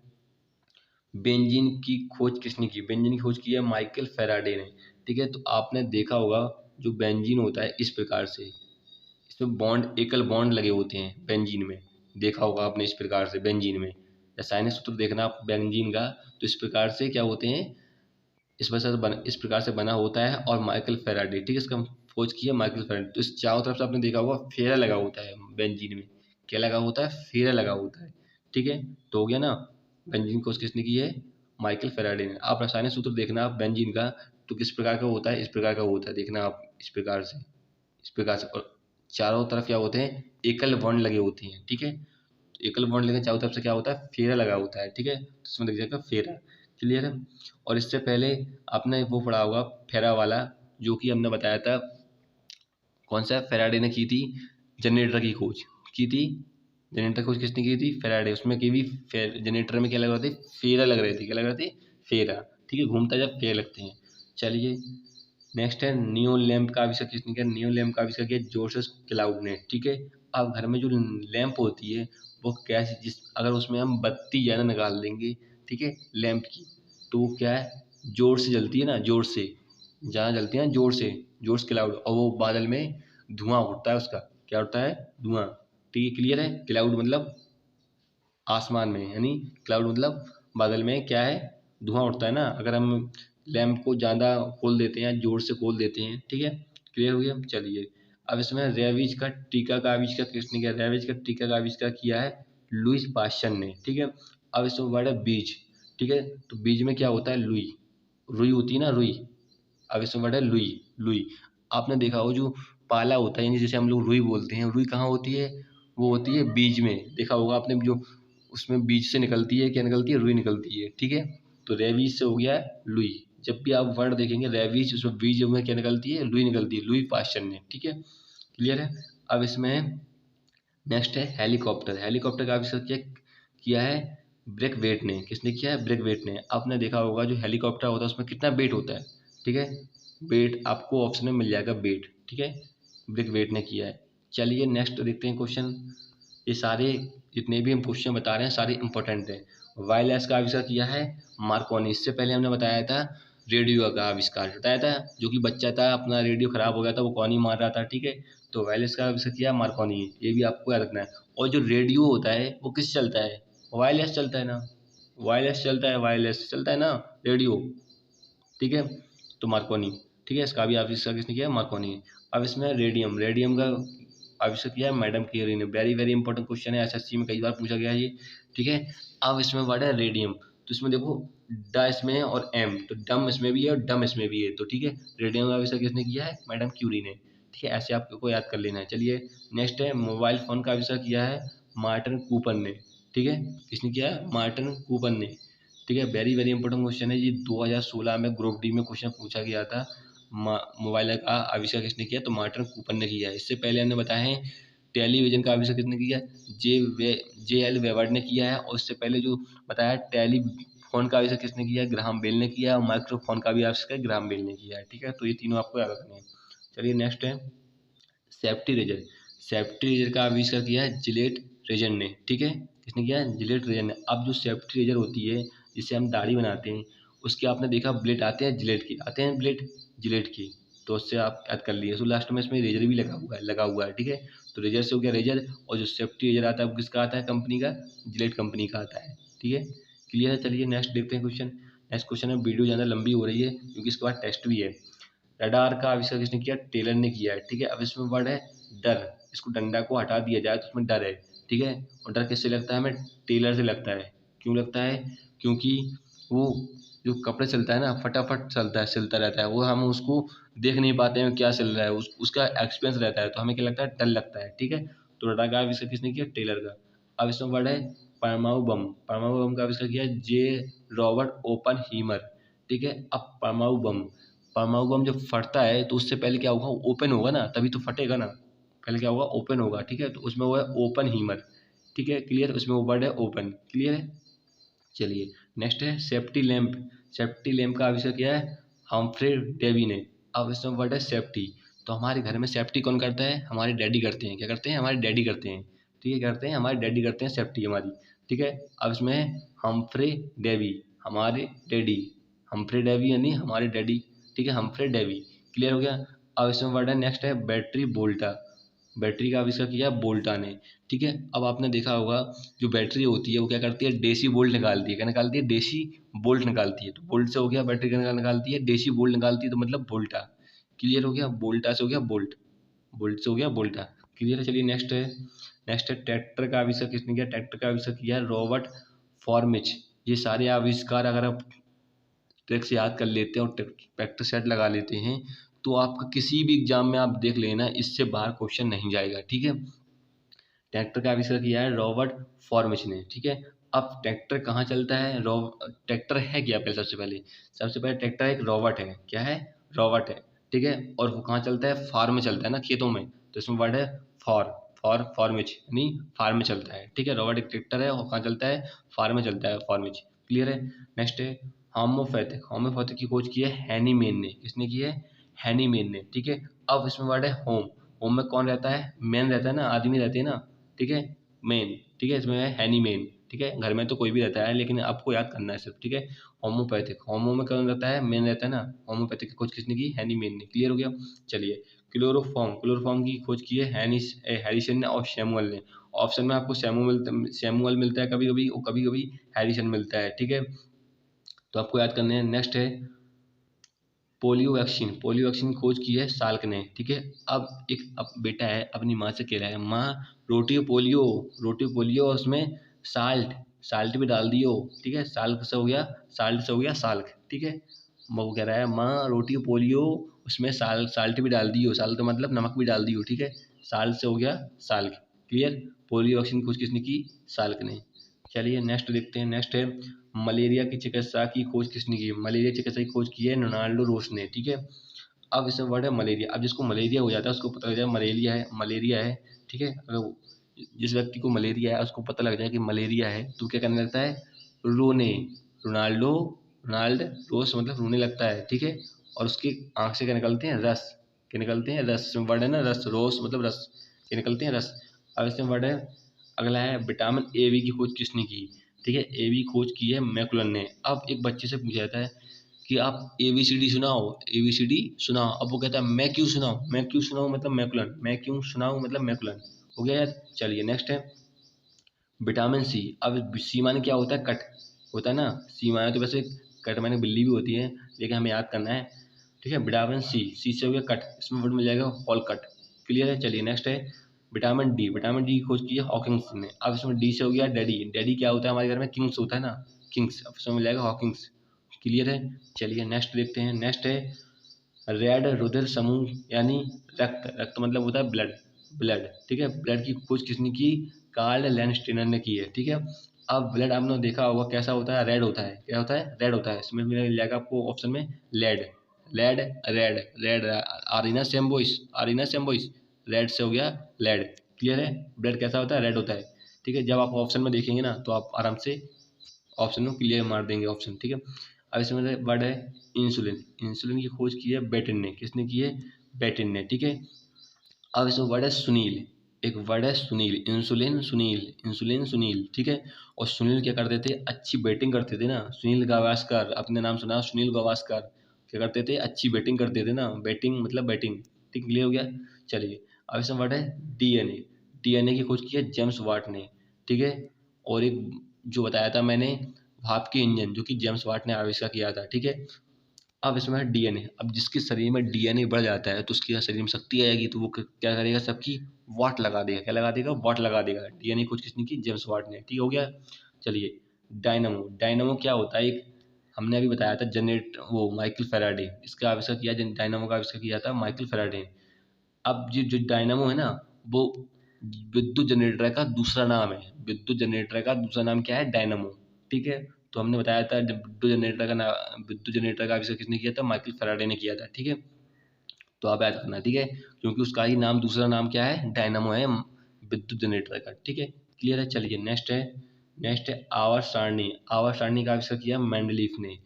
बेंजीन की खोज किसने की। बेंजीन की खोज की है माइकल फेराडे ने, ठीक है। तो आपने देखा होगा जो बेंजीन होता है इस प्रकार से, इसमें बॉन्ड, एकल बॉन्ड लगे होते हैं बेंजीन में, देखा होगा आपने इस प्रकार से बेंजीन में। रासायनिक सूत्र देखना आप बेंजीन का, तो इस प्रकार से क्या होते हैं, इस प्रकार से बना होता है। और माइकल फेराडे, ठीक है, इसका खोज किया माइकल फेराडे। तो इस चारों तरफ से आपने देखा होगा फेरा लगा होता है बेंजीन में, क्या लगा होता है, फेरा लगा होता है, ठीक है। तो हो गया ना, बेंजीन खोज किसने की है, माइकल फेराडे ने। आप रासायनिक सूत्र देखना आप बेंजीन का, तो किस प्रकार का होता है, इस प्रकार का होता है, देखना आप इस प्रकार से, इस प्रकार से। और चारों तरफ क्या होते हैं, एकल बॉन्ड लगे होते हैं, ठीक है। एकल बॉन्ड लेकर चारों तरफ से क्या होता है, फेरा लगा होता है, ठीक है। तो इसमें देख जाएगा फेरा। क्लियर है। और इससे पहले आपने वो पढ़ा होगा फेरा वाला, जो कि हमने बताया था, कौन सा, फेराडे ने की थी जनरेटर की खोज की थी। जनरेटर खोज किसने की थी, फेराडे। उसमें की भी जनरेटर में क्या लग रहे थे, फेरा लग रहे थे, क्या लग रहे थे, फेरा, ठीक है, घूमता जब फेरा लगते हैं। चलिए नेक्स्ट है नियो लैम्प का आविष्कार किसने किया। नियो लैम्प का आविष्कार किया जोसेफ क्लाउड ने, ठीक है। अब घर में जो लैंप होती है वो कैसे, जिस अगर उसमें हम बत्ती ज़्यादा निकाल देंगे, ठीक है, लैंप की, तो वो क्या है, जोर से जलती है ना, जोर से ज़्यादा जलती है ना, जोर से क्लाउड, और वो बादल में धुआं उठता है, उसका क्या उठता है, धुआं, ठीक है। क्लियर है। क्लाउड मतलब आसमान में, यानी क्लाउड मतलब बादल में क्या है, धुआं उठता है ना अगर हम लैंप को ज़्यादा खोल देते हैं, जोर से खोल देते हैं। ठीक है, क्लियर हो गया। चलिए अब इसमें रेबीज का टीका का आविष्कार किसने किया? रेबीज का टीका का आविष्कार किया है लुईस पाश्चर ने। ठीक है, अब इसमें वर्ड है बीज। ठीक है, तो बीज में क्या होता है? लुई, रुई होती है ना, रुई। अब इसमें वर्ड है लुई। लुई आपने देखा हो जो पाला होता है, यानी जैसे हम लोग रुई बोलते हैं, रुई कहाँ होती है? वो होती है बीज में। देखा होगा आपने, जो उसमें बीज से निकलती है, क्या निकलती है? रुई निकलती है। ठीक है, तो रेबीज से हो गया है लुई। जब भी आप वर्ड देखेंगे रेबीज, उसमें बीज में क्या निकलती है? लुई निकलती है, लुई पाश्चर ने। ठीक है, क्लियर है। अब इसमें नेक्स्ट है हेलीकॉप्टर। हेलीकॉप्टर का आविष्कार किया है ब्रेकवेट ने। किसने किया है? ब्रेकवेट ने। आपने देखा होगा जो हेलीकॉप्टर होता है उसमें कितना वेट होता है? ठीक है, वेट आपको ऑप्शन में मिल जाएगा, वेट। ठीक है, ब्रेकवेट ने किया है। चलिए नेक्स्ट देखते हैं क्वेश्चन। ये सारे जितने भी हम क्वेश्चन बता रहे हैं सारे इंपॉर्टेंट हैं। वायरलेस का आविष्कार किया है मार्कोनी। इससे पहले हमने बताया था रेडियो का आविष्कार, बताया था। जो कि बच्चा था अपना रेडियो खराब हो गया था, वो कौन ही मार रहा था। ठीक है, तो वायरलेस का आविष्कार किया मार्कोनी, ये भी आपको याद रखना है। और जो रेडियो होता है वो किस चलता है? वायरलेस चलता है ना, वायरलेस चलता है, वायरलेस चलता है ना रेडियो। ठीक है, तो मार्कोनी। ठीक है, इसका भी आविष्कार किसने किया? मार्कोनी। अब इसमें रेडियम, रेडियम का आविष्कार किया है मैडम क्यूरी ने। वेरी वेरी इंपॉर्टेंट क्वेश्चन है, एसएससी में कई बार पूछा गया है ये। ठीक है, अब इसमें वर्ड है रेडियम। तो इसमें देखो ड इसमें है और एम, तो डम इसमें भी है और डम इसमें भी है। तो ठीक है, रेडियम का आविष्कार किसने किया है? मैडम क्यूरी ने। ठीक है, ऐसे आपको याद कर लेना है। चलिए नेक्स्ट है मोबाइल फ़ोन का आविष्कार किया है मार्टिन कूपर ने। ठीक है, किसने किया है? मार्टिन कूपर ने। ठीक है, वेरी वेरी इंपॉर्टेंट क्वेश्चन है ये। 2016 में ग्रुप डी में क्वेश्चन पूछा गया था। मोबाइल का आविष्कार किसने किया? तो मार्टिन कूपर ने किया है। इससे पहले हमने बताया है टेलीविजन का आविष्कार किसने किया? जे एल वेवर्ड ने किया है। और इससे पहले जो बताया टेलीफोन का आविष्कार किसने किया? ग्राहम बेल ने किया है। और माइक्रोफोन का भी आविष्कार ग्राहम बेल ने किया है। ठीक है, तो ये तीनों आपको याद रखने हैं। चलिए नेक्स्ट है सेफ्टी रेजर। सेफ्टी रेजर का आविष्कार किया है जिलेट रेजर ने। ठीक है, किसने किया है? जिलेट रेजर ने। अब जो सेफ्टी रेजर होती है जिससे हम दाढ़ी बनाते हैं, उसके आपने देखा ब्लेड आते हैं जिलेट के, आते हैं ब्लेड जिलेट की। तो उससे आप याद कर लिए। तो लास्ट में इसमें रेजर भी लगा हुआ है। ठीक है, तो रेजर से हो गया रेजर। और जो सेफ्टी रेजर आता है वो किसका आता है? कंपनी का, जिलेट कंपनी का आता है। ठीक है, क्लियर है। चलिए नेक्स्ट देखते हैं क्वेश्चन। नेक्स्ट क्वेश्चन है, वीडियो ज़्यादा लंबी हो रही है क्योंकि इसके बाद टेस्ट भी है। रडार का आविष्कार किसने किया? टेलर ने किया है। ठीक है, अब इसमें वर्ड है डर। इसको डंडा को हटा दिया जाए तो उसमें डर है। ठीक है, और डर किससे लगता है? हमें टेलर से लगता है। क्यों लगता है? क्योंकि वो जो कपड़े सिलता है ना, फटाफट चलता है, सिलता रहता है वो, हम उसको देख नहीं पाते हैं क्या सिल रहा है, उसका एक्सपीरियंस रहता है, तो हमें क्या लगता है? डर लगता है। ठीक है, तो रडार का आविष्कार किसने किया? टेलर का। अब इसमें वर्ड है परमाणु बम। परमाणु बम का आविष्कार किया जे रॉबर्ट ओपन हीमर। ठीक है, अब परमाणु बम, परमाणु बम जब फटता है तो उससे पहले क्या होगा? ओपन होगा ना, तभी तो फटेगा ना। पहले क्या होगा? ओपन होगा। ठीक है, तो उसमें वो है ओपन हीमर। ठीक है, क्लियर। उसमें वो वर्ड है ओपन। क्लियर है। चलिए नेक्स्ट है सेफ्टी लैंप। सेफ्टी लैंप का आविष्कार किया है हम्फ्रे डेवी ने। अब इसमें वर्ड है सेफ्टी। तो हमारे घर में सेफ्टी कौन करता है? हमारे डैडी करते हैं। क्या करते हैं? हमारे डैडी करते हैं। ठीक है, करते हैं, हमारे डैडी करते हैं सेफ्टी हमारी। ठीक है, अब इसमें है हम्फ्रे डेवी, हमारे डैडी। हम्फ्रे डेवी यानी हमारे डैडी। ठीक है, हम्फ्रे डेवी। क्लियर हो गया। अब इसमें वर्ड है नेक्स्ट है बैटरी बोल्टा। बैटरी का आविष्कार किया बोल्टा ने। ठीक है, अब आपने देखा होगा जो बैटरी होती है वो क्या करती है? देसी वोल्ट निकालती है। क्या निकालती है? देसी वोल्ट निकालती है। तो वोल्ट से हो गया बैटरी का निकालती है, देसी वोल्ट निकालती है, तो मतलब वोल्टा। क्लियर हो गया। वोल्टा से हो गया वोल्ट, वोल्ट से हो गया वोल्टा। क्लियर है। चलिए नेक्स्ट है ट्रैक्टर का आविष्कार किसने किया? ट्रैक्टर का आविष्कार किया है रॉबर्ट फॉर्मिच। ये सारे आविष्कार अगर आप ट्रिक से याद कर लेते हैं और प्रैक्टिस सेट लगा लेते हैं तो आपका किसी भी एग्जाम में आप देख लेना, इससे बाहर क्वेश्चन नहीं जाएगा। ठीक है, ट्रैक्टर का आविष्कार किया है रॉबर्ट फॉर्मिच ने। ठीक है, अब ट्रैक्टर कहाँ चलता है? ट्रैक्टर है क्या? पहले सबसे पहले ट्रैक्टर एक रोबोट है। क्या है? रोबोट है। ठीक है, और वो कहाँ चलता है? फार्म में चलता है ना, खेतों में। तो इसमें वर्ड है फॉर्मिच, यानी फार्म में चलता है। ठीक है, रोबोट एक ट्रैक्टर है और कहाँ चलता है? फार्म में चलता है, फॉर्मिच। क्लियर है। नेक्स्ट है होम्योपैथिक। होम्योपैथिक की खोज की है हैनीमैन ने। किसने की है? हैनीमैन ने। ठीक है, अब इसमें वर्ड है होम। होम में कौन रहता है? मैन रहता है ना, आदमी रहते हैं ना। ठीक है, मेन। ठीक है, इसमें है हैनीमैन। ठीक है, घर में तो कोई भी रहता है लेकिन आपको याद करना है सिर्फ। ठीक है, होम्योपैथिक, होमो में कौन रहता है? मेन रहता है ना। होम्योपैथिक की खोज किसने की? हैनीमैन ने। क्लियर हो गया। चलिए क्लोरोफॉर्म, क्लोरोफॉर्म की खोज की है हैरिसन ने और सैमुअल ने। ऑप्शन में आपको सैमुअल मिलता है कभी कभी, और कभी कभी हैरिसन मिलता है, ठीक है। तो आपको याद करने हैं। नेक्स्ट है पोलियो वैक्सीन। पोलियो वैक्सीन की खोज की है साल्क ने, ठीक है। अब बेटा है, अपनी माँ से कह रहा है, माँ रोटी पोलियो, और उसमें साल्ट भी डाल दियो, ठीक है। साल्क से हो गया, साल्ट से हो गया साल्क, ठीक है। वो कह रहा है, माँ रोटी पोलियो, उसमें साल्ट भी डाल दियो, साल्ट का मतलब नमक भी डाल दियो, ठीक है। साल्ट से हो गया साल्क। क्लियर। पोलियो वैक्सीन की खोज किसने की? साल्क ने। चलिए नेक्स्ट देखते हैं। नेक्स्ट है मलेरिया की चिकित्सा की खोज किसने की? मलेरिया चिकित्सा की खोज की है रोनाल्डो रोस ने, ठीक है। अब इसमें वर्ड है मलेरिया। अब जिसको मलेरिया हो जाता है उसको पता लग जाए मलेरिया है, ठीक है। अगर जिस व्यक्ति को मलेरिया है उसको पता लग जाए कि मलेरिया है, तो क्या करने लगता है? रोने। रोनाल्डो रोनाल्ड रोस मतलब रोने लगता है, ठीक है। और उसकी आंख से क्या निकलते हैं? रस। क्या निकलते हैं? रस। इसमें वर्ड है ना रस, रोस मतलब रस, क्या निकलते हैं? रस। अब इसमें वर्ड है, अगला है विटामिन ए बी की खोज किसने की? ठीक है, ए बी खोज की है मैकुलन ने। अब एक बच्चे से पूछा जाता है कि आप ए बी सी डी सुनाओ, ए बी सी डी सुनाओ। अब वो कहता है मैं क्यों सुनाऊँ मतलब मैकुलन, मैं क्यों सुनाऊँ मतलब मैकुलन। हो गया यार। चलिए नेक्स्ट है विटामिन सी। अब सी माने क्या होता है? कट होता है ना। सी माने तो वैसे कट माने बिल्ली भी होती है, लेकिन हमें याद करना है, ठीक है। विटामिन सी से हो गया कट, इसमें वर्ड मिल जाएगा होल कट। क्लियर है। चलिए नेक्स्ट है विटामिन डी की खोज की है हॉकिंस ने। अब इसमें डी से हो गया डैडी। डैडी क्या होता है हमारे घर में? किंग्स होता है ना, किंग्स। अब इसमें मिल जाएगा हॉकिंस। क्लियर है। चलिए नेक्स्ट देखते हैं। नेक्स्ट है रेड रुधिर समूह, यानी रक्त। रक्त मतलब होता है ब्लड, ब्लड, ठीक है। ब्लड की खोज किसने की? कार्ल लैंडस्टेनर ने की है, ठीक है। अब ब्लड आपने देखा होगा कैसा होता है? रेड होता है। क्या होता है? रेड होता है। इसमें मिल जाएगा आपको ऑप्शन में लेड, लेड, रेड, रेड। आरीना सेम्बोइस, आरीना सेम्बोइस। रेड से हो गया लेड। क्लियर है। ब्लड कैसा होता है? रेड होता है, ठीक है। जब आप ऑप्शन में देखेंगे ना तो आप आराम से ऑप्शन को क्लियर मार देंगे ऑप्शन, ठीक है। अब इसमें वर्ड है इंसुलिन। इंसुलिन की खोज की है बेटिन ने। किसने की है? बेटिन ने, ठीक है। अब इसमें वर्ड है सुनील। एक वर्ड है सुनील। इंसुलिन सुनील, ठीक है। और सुनील क्या करते थे? अच्छी बैटिंग करते थे ना। सुनील गावस्कर, अपने नाम सुना, सुनील गावस्कर। क्या करते थे? अच्छी बैटिंग करते थे ना। बैटिंग मतलब बैटिंग, ठीक। क्लियर हो गया। चलिए अब इसमें वर्ड है डीएनए। डीएनए की खोज की है जेम्स वाट ने, ठीक है। और एक जो बताया था मैंने, भाप के इंजन, जो कि जेम्स वाट ने आविष्कार किया था, ठीक है। अब इसमें है डीएनए। अब जिसके शरीर में डीएनए बढ़ जाता है तो उसकी शरीर में शक्ति आएगी, तो वो क्या करेगा? सबकी वाट लगा देगा। क्या लगा देगा? वाट लगा देगा। डीएनए खोज किसने की? जेम्स वाट ने, ठीक हो गया। चलिए डायनामो। डायनामो क्या होता है? एक हमने अभी बताया था वो माइकल फेराडे, इसका आविष्कार किया, डायनामो का आविष्कार किया था माइकल फेराडे ने। अब जो डायनामो है ना, वो विद्युत जनरेटर का दूसरा नाम है। विद्युत जनरेटर का दूसरा नाम क्या है? डायनामो, ठीक है। तो हमने बताया था जब विद्युत जनरेटर का आविष्कार किसने किया था? माइकल फैराडे ने किया था, ठीक है। तो आप याद रखना, ठीक है, क्योंकि उसका ही नाम, दूसरा नाम क्या है? डायनामो है, विद्युत जनरेटर का, ठीक है। क्लियर है। चलिए नेक्स्ट है आवर्त सारणी। आवर्त सारणी का आविष्कार किया मेंडलीफ ने,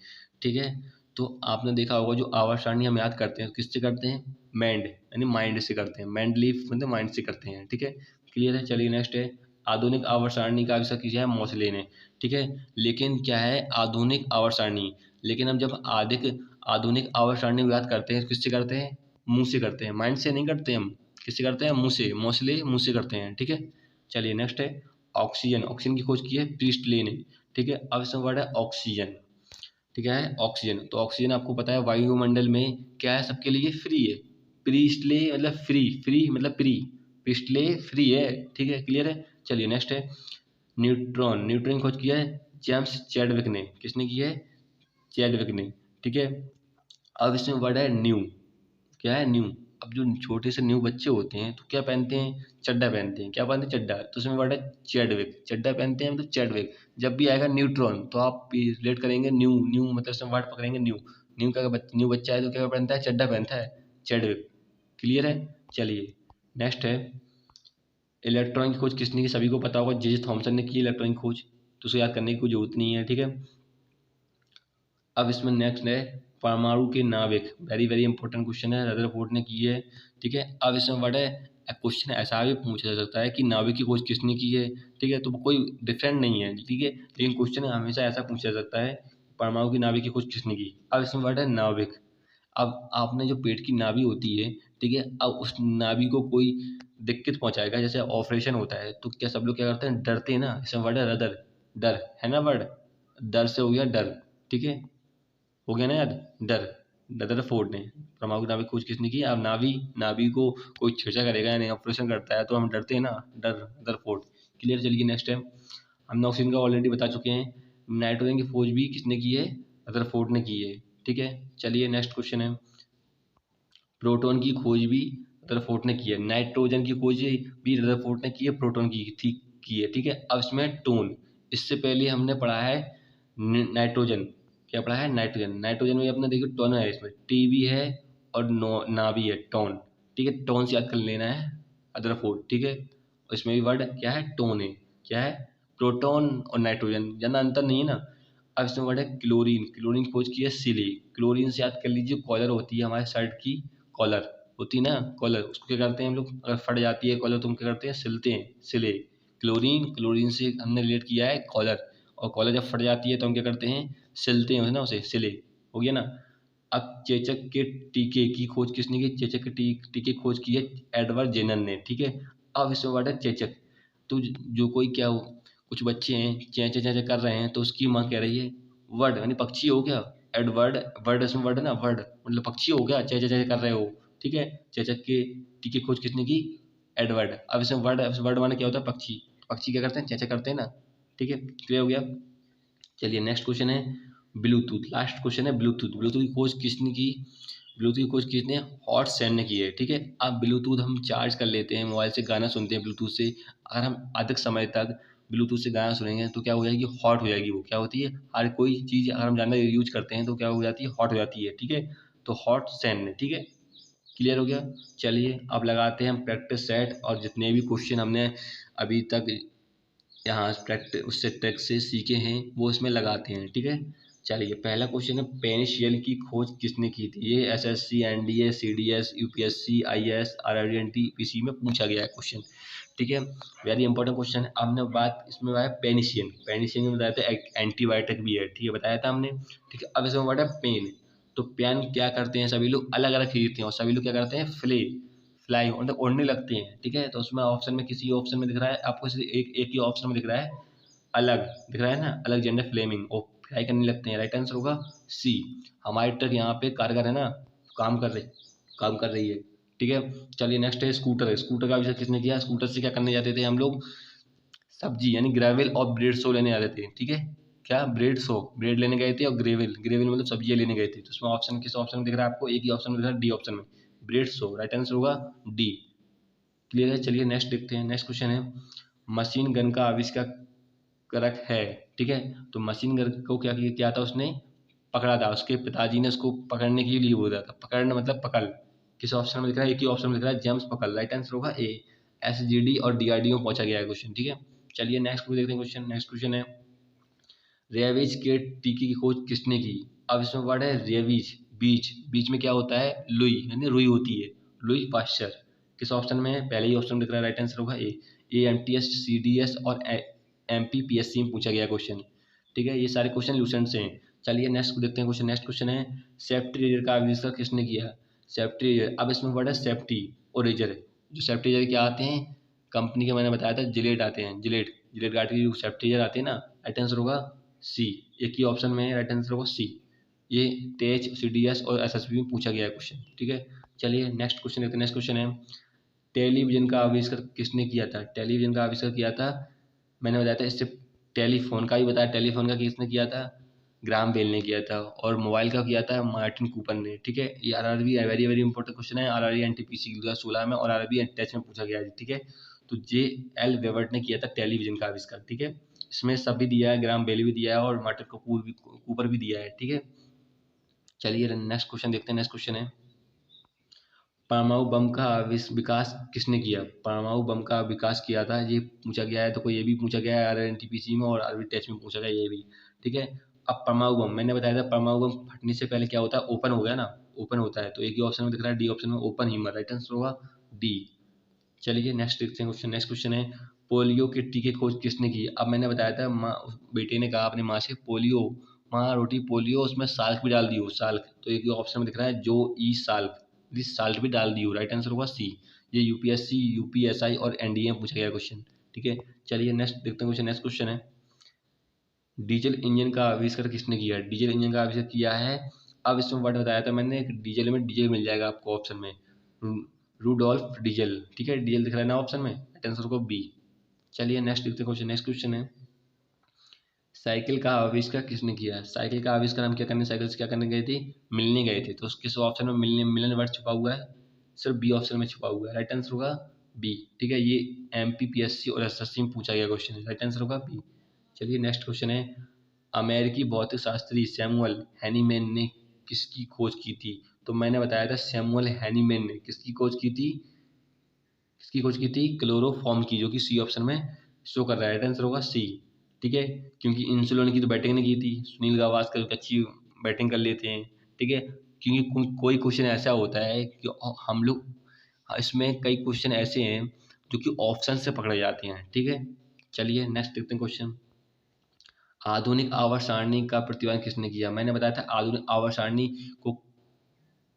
ठीक है। तो आपने देखा होगा जो आवर्त सारणी हम याद करते हैं किससे करते हैं? यानी माइंड से करते हैं। मेंडलीफ मतलब माइंड से करते हैं, ठीक है। क्लियर है। चलिए नेक्स्ट है आधुनिक आवर्त सारणी का आविष्कार किया है मोसले ने, ठीक है। लेकिन क्या है आधुनिक आवर्त सारणी? लेकिन हम जब आधुनिक आवर्त सारणी को याद करते हैं किससे करते हैं? मुंह से करते हैं, माइंड से नहीं करते हम। किससे करते हैं? मुंह से। मोस्टली मुंह से करते हैं, ठीक है। चलिए नेक्स्ट है ऑक्सीजन। ऑक्सीजन की खोज की है प्रीस्टले ने, ठीक है। अब इसमें वर्ड है ऑक्सीजन, ठीक है। ऑक्सीजन, तो ऑक्सीजन आपको पता है वायुमंडल में क्या है? सबके लिए फ्री है। प्रीस्टले मतलब फ्री, फ्री मतलब प्री, प्रीस्टले फ्री है, ठीक है। क्लियर है। चलिए नेक्स्ट है न्यूट्रॉन। न्यूट्रॉन की खोज किया है जेम्स चैडविक ने। किसने की है? चैडविक ने, ठीक है। अब इसमें वर्ड है न्यू। क्या है? न्यू। अब जो छोटे से न्यू बच्चे होते हैं तो क्या पहनते हैं? चड्डा पहनते हैं। क्या पहनते हैं? चड्डा। तो उसमें वर्ड है चैडविक। चड्डा पहनते हैं मतलब चैडविक। जब भी आएगा न्यूट्रॉन तो आप रिलेट करेंगे न्यू, न्यू मतलब उसमें वर्ड पकड़ेंगे न्यू। न्यू बच्चा है तो क्या पहनता है? चड्डा पहनता है, चैडविक। क्लियर है। चलिए नेक्स्ट है इलेक्ट्रॉन की खोज किसने की? सभी को पता होगा, जे थॉमसन ने की इलेक्ट्रॉन की खोज, तो उसे याद करने की कोई जरूरत नहीं है, ठीक है। अब इसमें नेक्स्ट है परमाणु के नाविक। वेरी वेरी इंपॉर्टेंट क्वेश्चन है, रदरफोर्ड ने की है, ठीक है। अब इसमें वर्ड है क्वेश्चन ऐसा भी पूछा जा सकता है कि नाविक की खोज किसने की है, ठीक है। तो कोई डिफरेंट नहीं है, ठीक है, लेकिन क्वेश्चन हमेशा ऐसा पूछा जा सकता है परमाणु की नाभिक की खोज किसने की। अब इसमें वर्ड है नाविक। अब आपने जो पेट की नाभि होती है, ठीक है, अब उस नाभि को कोई दिक्कत पहुंचाएगा। जैसे ऑपरेशन होता है तो क्या सब लोग क्या करते हैं, डरते हैं ना। इसमें वर्ड है रदर, डर है ना वर्ड, डर से हो गया डर, ठीक है, हो गया ना याद, डर। रदरफोर्ड ने परमाणु की नाभिक खोज किसने की? अब नाभि को कोई छेड़ा करेगा यानी ऑपरेशन करता है तो हम डरते हैं ना, डर, रदरफोर्ड। क्लियर। चलिए नेक्स्ट है, हमने ऑक्सीजन का ऑलरेडी बता चुके हैं। नाइट्रोजन की खोज भी किसने की है? रदरफोर्ड ने की है, ठीक है। चलिए नेक्स्ट क्वेश्चन है, प्रोटॉन की खोज भी रदरफोर्ड ने की है। नाइट्रोजन की खोज भी रदरफोर्ड ने की है, प्रोटॉन की है, ठीक है। अब इसमें टोन, इससे पहले हमने पढ़ा है नाइट्रोजन, क्या पढ़ा है? नाइट्रोजन। नाइट्रोजन में अपने देखिए टोन है, इसमें टी भी है और ना भी है, टोन, ठीक है। टोन से याद कर लेना है रदरफोर्ड, ठीक है। और इसमें भी वर्ड क्या है? टोन है। क्या है? प्रोटॉन और नाइट्रोजन, ज़्यादा अंतर नहीं है ना। अब इसमें वर्ड है क्लोरीन, क्लोरीन की खोज की है सिली। क्लोरीन से याद कर लीजिए, कॉलर होती है हमारे शर्ट की, कॉलर होती है ना, कॉलर, उसको क्या करते हैं हम लोग, अगर फट जाती है कॉलर तो हम क्या करते हैं? सिलते हैं, सिले। क्लोरीन से हमने रिलेट किया है कॉलर, और कॉलर जब फट जाती है तो हम क्या करते हैं? सिलते हैं ना उसे, सिले, हो गया ना। अब चेचक के टीके की खोज किसने की? चेचक के टीके की खोज की है एडवर्ड जेनर ने, ठीक है। अब इसमें वर्ड है चेचक, तो जो कोई क्या हो, कुछ बच्चे हैं चेंचे चेंचे कर रहे हैं तो उसकी माँ कह रही है वर्ड, यानी पक्षी हो गया। एडवर्ड, वर्ड इसमें वर्ड है ना, वर्ड मतलब पक्षी हो गया, चेंचे चेंचे कर रहे हो, ठीक है। चेचक के टीके खोज किसने की? एडवर्ड। अब इसमें वर्ड माने क्या होता है? पक्षी। पक्षी क्या करते हैं? चेंचे करते हैं ना, ठीक है। क्लियर हो गया। चलिए नेक्स्ट क्वेश्चन है ब्लूटूथ, लास्ट क्वेश्चन है ब्लूटूथ। ब्लूटूथ की खोज किसने की? ब्लूटूथ की खोज किसने? हॉट सैन ने की है, ठीक है। अब ब्लूटूथ हम चार्ज कर लेते हैं, मोबाइल से गाना सुनते हैं ब्लूटूथ से। अगर हम अधिक समय तक ब्लूटूथ से गाना सुनेंगे तो क्या हो जाएगी? हॉट हो जाएगी। वो क्या होती है? हर कोई चीज़ अगर हम ज़्यादा यूज करते हैं तो क्या हो जाती है? हॉट हो जाती है, ठीक है। तो हॉट सैन ने, ठीक है। क्लियर हो गया। चलिए अब लगाते हैं हम प्रैक्टिस सेट, और जितने भी क्वेश्चन हमने अभी तक यहाँ प्रैक्टिस उससे ट्रिक से सीखे हैं वो इसमें लगाते हैं, ठीक है। चलिए पहला क्वेश्चन है, पेनिसिलिन की खोज किसने की थी? ये SSC, NDA, CDS, UPSC, IAS, RRB, NTPC में पूछा गया है क्वेश्चन, ठीक है। वेरी इंपॉर्टेंट क्वेश्चन है। हमने बात इसमें बताया पेनिसिलिन, पेनिसिलिन में बताया था एंटीबायोटिक भी है, ठीक है, बताया था हमने, ठीक है। अब इसमें वर्ड है पेन, तो पेन क्या करते हैं? सभी लोग अलग अलग खरीदते हैं और सभी लोग क्या करते हैं? फ्लाई मतलब उड़ने लगते हैं, ठीक है। तो उसमें ऑप्शन में किसी ऑप्शन में दिख रहा है आपको, एक ही ऑप्शन में दिख रहा है अलग, दिख रहा है ना, अलग जेंडर फ्लेमिंग, और फ्लाई करने लगते हैं। राइट आंसर होगा सी। हमारी ट्रक यहाँ पे कारगर है ना, काम कर रही काम कर रही है, ठीक है। चलिए नेक्स्ट है स्कूटर। स्कूटर का आविष्कार किसने किया? स्कूटर से क्या करने जाते थे हम लोग? सब्जी यानी ग्रेवल और ब्रेड शो लेने जाते थे, ठीक है। क्या? ब्रेड शो, ब्रेड लेने गए थे, और ग्रेवल, ग्रेवल मतलब सब्जियां लेने गए थे। तो उसमें ऑप्शन किस ऑप्शन में दिख रहा है आपको? एक ही ऑप्शन में दिख रहा है, डी ऑप्शन में, ब्रेड शो। राइट आंसर होगा डी। क्लियर है। चलिए नेक्स्ट देखते हैं। नेक्स्ट क्वेश्चन है, मशीन गन का आविष्कार करक है, ठीक है। तो मशीन गन को क्या किया था उसने? पकड़ा था, उसके पिताजी ने उसको पकड़ने के लिए बोला था। पकड़ना मतलब पकड़, किस ऑप्शन में दिख रहा है? एक ही ऑप्शन में दिख रहा है, जेम्स पकड़। राइट आंसर होगा ए। एसजीडी और डीआरडीओ पहुंचा गया है क्वेश्चन, ठीक है। चलिए नेक्स्ट देखते हैं क्वेश्चन। नेक्स्ट क्वेश्चन है, रेबीज के टीके की खोज किसने की? अब इसमें वर्ड है रेबीज, बीज, बीज में क्या होता है? लुई यानी रुई होती है, लुई पाश्चर। किस ऑप्शन में है? पहले ही ऑप्शन दिख रहा है, राइट आंसर होगा ए एमटीएस, सीडीएस और एमपीपीएससी में पूछा गया क्वेश्चन, ठीक है। ये सारे क्वेश्चन लूसेंट से हैं। चलिए नेक्स्ट देखते हैं क्वेश्चन। नेक्स्ट क्वेश्चन है, सेफ्टी रेजर का आविष्कार किसने किया? सेफ्टी रेजर, अब इसमें वर्ड है सेफ्टी और रेजर। जो सेफ्टी रेजर क्या आते हैं कंपनी के, मैंने बताया था जिलेट आते हैं, जिलेट, जिलेट गार्ड की जो सेफ्टी रेजर आते हैं ना, राइट आंसर होगा सी। एक ही ऑप्शन में है, राइट आंसर होगा सी। ये तेज, सीडीएस और एसएसबी में पूछा गया है क्वेश्चन, ठीक है। चलिए नेक्स्ट क्वेश्चन देखते हैं। नेक्स्ट क्वेश्चन है, टेलीविजन का आविष्कार किसने किया था? टेलीविजन का आविष्कार किया था, मैंने बताया था इससे, टेलीफोन का भी बताया, टेलीफोन का किसने किया था? ग्राम बेल ने किया था। और मोबाइल का किया था मार्टिन कूपर ने, ठीक है। ये RRB very very important question है, आरआरबी एनटीपीसी 2016 में और आरआरबी टेस्ट में पूछा गया है, ठीक है। तो जे एल वेवर्ट ने किया था टेलीविजन का आविष्कार, ठीक है। इसमें सब भी दिया है, ग्राम बेल भी दिया है और मार्टिन कूपर भी दिया है, ठीक है। चलिए नेक्स्ट क्वेश्चन देखते हैं। नेक्स्ट क्वेश्चन है, परमाणु बम का विकास किसने किया? परमाणु बम का विकास किया था, ये पूछा गया है। तो कोई ये भी पूछा गया है आरएनटीपीसी में और आरबी टेस्ट में पूछा गया ये भी, ठीक है। अब परमाणु बम मैंने बताया था, परमाणु बम फटने से पहले क्या होता है? ओपन हो गया ना, ओपन होता है। तो एक ही ऑप्शन में दिख रहा है, डी ऑप्शन में, ओपन हीमर। राइट आंसर होगा डी। चलिए नेक्स्ट देखते हैं क्वेश्चन। नेक्स्ट क्वेश्चन है, पोलियो के टीके खोज किसने की? अब मैंने बताया था, माँ, बेटे ने कहा अपनी माँ से पोलियो, माँ रोटी पोलियो, उसमें साल्ट भी डाल दियो, साल्ट। तो एक ऑप्शन में दिख रहा है जो ई साल्ट, दिस साल्ट भी डाल दियो। राइट आंसर होगा सी। ये यूपीएससी, यूपीएसआई और एनडीए में पूछा गया क्वेश्चन। ठीक है, चलिए नेक्स्ट देखते हैं क्वेश्चन। नेक्स्ट क्वेश्चन है, डीजल इंजन का आविष्कार किसने किया? डीजल इंजन का आविष्कार किया है, अब इसमें वर्ड बताया था मैंने, डीजल में डीजल मिल जाएगा आपको ऑप्शन में, रूडोल्फ डीजल। ठीक है, डीजल दिख रहा है ना ऑप्शन में, आंसर को बी। चलिए नेक्स्ट देखते हैं क्वेश्चन। नेक्स्ट क्वेश्चन है, साइकिल का आविष्कार किसने किया? साइकिल का आविष्कार हम क्या करने, साइकिल से क्या करने गए थे? मिलने गए थे। तो किस ऑप्शन में मिलने, मिलन वर्ड छुपा हुआ है? सिर्फ बी ऑप्शन में छुपा हुआ है, राइट आंसर होगा बी। ठीक है, ये एमपीपीएससी और एसएससी में पूछा गया क्वेश्चन है, राइट आंसर होगा बी। चलिए नेक्स्ट क्वेश्चन है, अमेरिकी भौतिक शास्त्री सैमुअल हैनीमैन ने किसकी खोज की थी? तो मैंने बताया था सैमुअल हैनीमैन ने किसकी खोज की थी? किसकी खोज की थी? क्लोरोफॉर्म की, जो कि सी ऑप्शन में शो कर रहा है, राइट आंसर होगा सी। ठीक है, क्योंकि इंसुलिन की तो बैटिंग नहीं की थी, सुनील गावस्कर अच्छी बैटिंग कर लेते हैं। ठीक है, क्योंकि कोई क्वेश्चन ऐसा होता है कि हम लोग इसमें कई क्वेश्चन ऐसे हैं जो कि ऑप्शन से पकड़े जाते हैं। ठीक है, चलिए नेक्स्ट देखते हैं क्वेश्चन, आधुनिक आवर्त सारणी का प्रतिपादन किसने किया? मैंने बताया था आधुनिक आवर्त सारणी को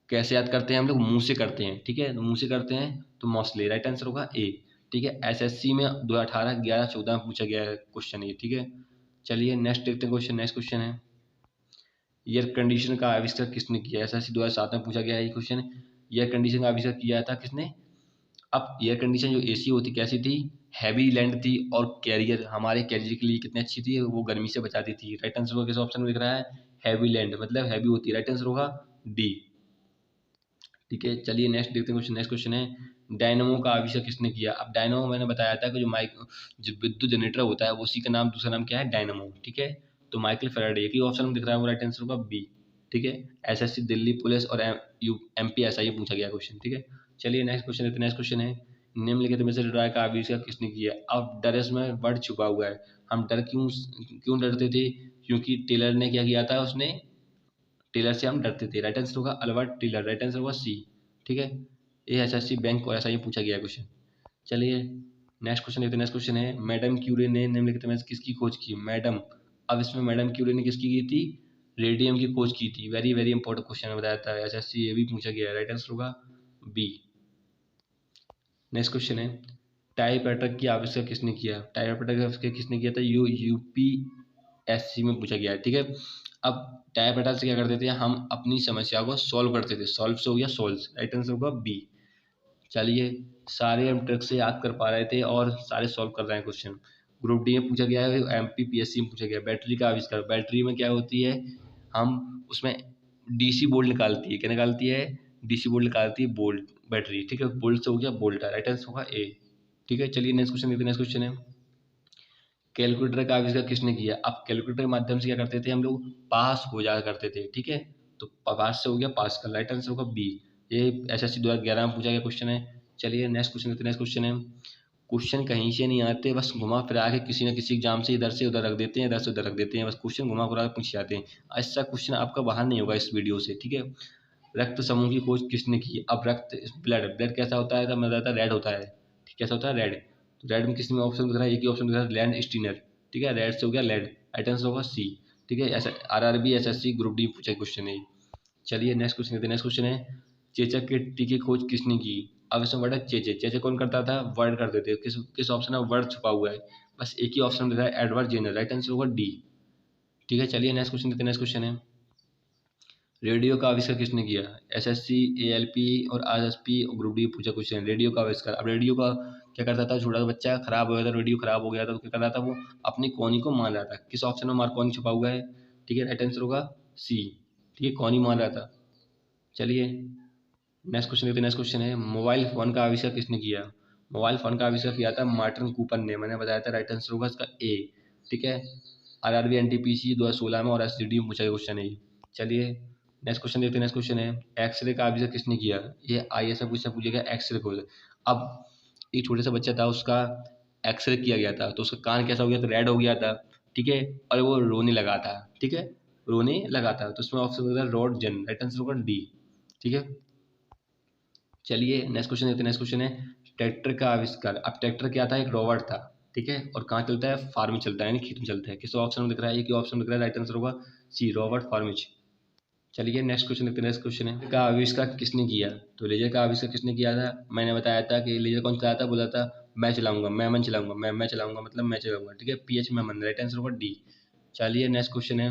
कैसे याद करते हैं हम लोग? मुंह से करते हैं। ठीक है, तो मुंह से करते हैं तो मोस्टली, राइट आंसर होगा ए। ठीक है, एसएससी में 2018, 11, 14 में पूछा गया है क्वेश्चन ये। ठीक है, चलिए नेक्स्ट देखते हैं क्वेश्चन। नेक्स्ट क्वेश्चन है, एयर कंडीशन का आविष्कार किसने किया? एसएससी 2007 में पूछा गया है ये क्वेश्चन। एयर कंडीशन का आविष्कार किया था किसने? अब एयर कंडीशन जो एसी होती कैसी थी? हैवी लैंड थी, और कैरियर, हमारे कैरियर के लिए कितनी अच्छी थी, वो गर्मी से बचाती थी। राइट आंसर होगा किस ऑप्शन में दिख रहा है? हैवी लैंड, मतलब हैवी होती है, राइट आंसर होगा डी। ठीक है, चलिए नेक्स्ट देखते हैं क्वेश्चन। नेक्स्ट क्वेश्चन है, डायनमो का आविष्कार किसने किया? अब डायनमो मैंने बताया था कि जो विद्युत जनरेटर होता है, वो उसी का नाम, दूसरा नाम क्या है? डायनमो। ठीक है, तो माइकल फैराडे, एक ही ऑप्शन में दिख रहा है, वो राइट आंसर होगा बी। ठीक है, एसएससी, दिल्ली पुलिस और एमपीएसआई पूछा गया क्वेश्चन। ठीक है, चलिए नेक्स्ट क्वेश्चन देखते हैं। नेक्स्ट क्वेश्चन है, निम्नलिखित में से ड्राई का आविष्कार किसने किया? अब डर इसमें वर्ड छुपा हुआ है, हम डर क्यों क्यों डरते थे? क्योंकि टेलर ने क्या किया था, उसने, टेलर से हम डरते थे, राइट आंसर होगा अल्बर्ट टेलर, राइट आंसर होगा सी। ठीक है, ये एसएससी बैंक और ऐसा ही पूछा गया क्वेश्चन। चलिए नेक्स्ट क्वेश्चन देखते हैं। नेक्स्ट क्वेश्चन है, मैडम क्यूरी ने निम्नलिखित में से किसकी खोज की? मैडम, अब इसमें मैडम क्यूरी ने किसकी की थी? रेडियम की खोज की थी। वेरी वेरी इंपॉर्टेंट क्वेश्चन बताया था एसएससी, ये भी पूछा गया है, राइट आंसर होगा बी। नेक्स्ट क्वेश्चन है, टाइपराइटर की आविष्कार किसने किया? टाइपराइटर का आविष्कार किसने किया था? यूपीएससी में पूछा गया है। ठीक है, अब टाइपराइटर से क्या करते थे, हम अपनी समस्या को सॉल्व करते थे, सॉल्व से हो गया सॉल्व्स, राइट आंसर होगा बी। चलिए, सारे हम ट्रिक से याद कर पा रहे थे और सारे सॉल्व कर रहे हैं क्वेश्चन। ग्रुप डी में पूछा गया है, एमपीपीएससी में पूछा गया, बैटरी का आविष्कार। बैटरी में क्या होती है, हम उसमें डीसी वोल्ट निकालती है, क्या निकालती है? डीसी वोल्ट निकालती है, वोल्ट बैटरी। ठीक है, वोल्ट से हो गया वोल्ट, राइट आंसर होगा ए। ठीक है, चलिए नेक्स्ट क्वेश्चन देखते हैं। नेक्स्ट क्वेश्चन है, कैलकुलेटर का आविष्कार किसने किया? अब कैलकुलेटर के माध्यम से क्या करते थे हम लोग? पास हो जाया करते थे। ठीक है, तो पास से हो गया पास्कल, राइट आंसर होगा बी। ये एसएससी 2011 में पूछा गया क्वेश्चन है। चलिए नेक्स्ट क्वेश्चन देखते हैं। नेक्स्ट क्वेश्चन है, क्वेश्चन कहीं से नहीं आते, बस घुमा फिरा के किसी न किसी एग्जाम से इधर से उधर रख देते हैं, इधर से उधर रख देते हैं, बस क्वेश्चन घुमा फिरा के पूछ जाते हैं। ऐसा क्वेश्चन आपका बाहर नहीं होगा इस वीडियो से। ठीक है, रक्त समूह की खोज किसने की? अब रक्त, ब्लड, ब्लड कैसा होता है? तो मैं बताता, रेड होता है। ठीक, कैसा होता है? रेड। तो रेड में किसी में ऑप्शन दिख रहा है, एक ही ऑप्शन दिख रहा है, लैंड स्टीनर। ठीक है, रेड से हो गया लेड, राइट आंसर होगा सी। ठीक है, ऐसा आरआरबी, एसएससी, ग्रुप डी पूछा क्वेश्चन है। चलिए नेक्स्ट क्वेश्चन देखते हैं। नेक्स्ट क्वेश्चन है, चेचक के टीके खोज किसने की? अब इसमें वर्ड है चेचे। चेचे कौन करता था? वर्ड करते थे। किस किस ऑप्शन में वर्ड छुपा हुआ है? बस एक ही ऑप्शन दिख रहा है, एडवर्ड जेनर, राइट आंसर होगा डी। ठीक है, चलिए नेक्स्ट क्वेश्चन देखते हैं। नेक्स्ट क्वेश्चन है, रेडियो का आविष्कार किसने किया? एसएससी, एएलपी और आरएसपी और ग्रुप डी पूछा क्वेश्चन। रेडियो का आविष्कार, अब रेडियो का क्या करता था? छोटा बच्चा खराब हो गया था, रेडियो खराब हो गया था, तो क्या कर रहा था? वो अपनी कॉनी को मार रहा था। किस ऑप्शन में मार्कोनी छुपा हुआ है? ठीक है, राइट आंसर होगा सी। ठीक है, कॉनी मार रहा था। चलिए नेक्स्ट क्वेश्चन देखते हैं। नेक्स्ट क्वेश्चन है, मोबाइल फोन का आविष्कार किसने किया? मोबाइल फोन का आविष्कार किया था मार्टिन कूपर ने, मैंने बताया था, राइट आंसर होगा इसका ए। ठीक है, आरआरबी एनटीपीसी 2016 में और एसजीडी में पूछा गया क्वेश्चन है। चलिए नेक्स्ट क्वेश्चन देखते हैं। नेक्स्ट क्वेश्चन है, एक्सरे का आविष्कार किसने किया? ये आईएएस में पूछेगा एक्सरे को। अब एक छोटे सा बच्चा था, उसका एक्सरे किया गया था, तो उसका कान कैसा हो गया था? रेड हो गया था। ठीक है, और वो रोने लगा था। ठीक है, रोने लगा था, तो उसमें ऑप्शन होगा रॉड जन, राइट आंसर होगा डी। ठीक है, चलिए नेक्स्ट क्वेश्चन देखते हैं। नेक्स्ट क्वेश्चन है, ट्रैक्टर का आविष्कार। अब ट्रैक्टर क्या था? एक रोबोट था। ठीक है, और कहाँ चलता है? फार्म में चलता है, यानी खेत में चलता है। किस ऑप्शन में दिख रहा है? एक ही ऑप्शन दिख रहा है, राइट आंसर होगा सी, रॉबर्ट फार्मिच। चलिए नेक्स्ट क्वेश्चन देखते हैं। नेक्स्ट क्वेश्चन है का आविष्कार किसने किया? तो लेजर का आविष्कार किसने किया था? मैंने बताया था कि लेजर कौन चलाया था, बोला था मैं चलाऊंगा, मैमन चलाऊंगा, मैं चलाऊंगा मतलब मैं चलाऊंगा, ठीक है, पीएच मैमन, राइट आंसर होगा डी। चलिए नेक्स्ट क्वेश्चन है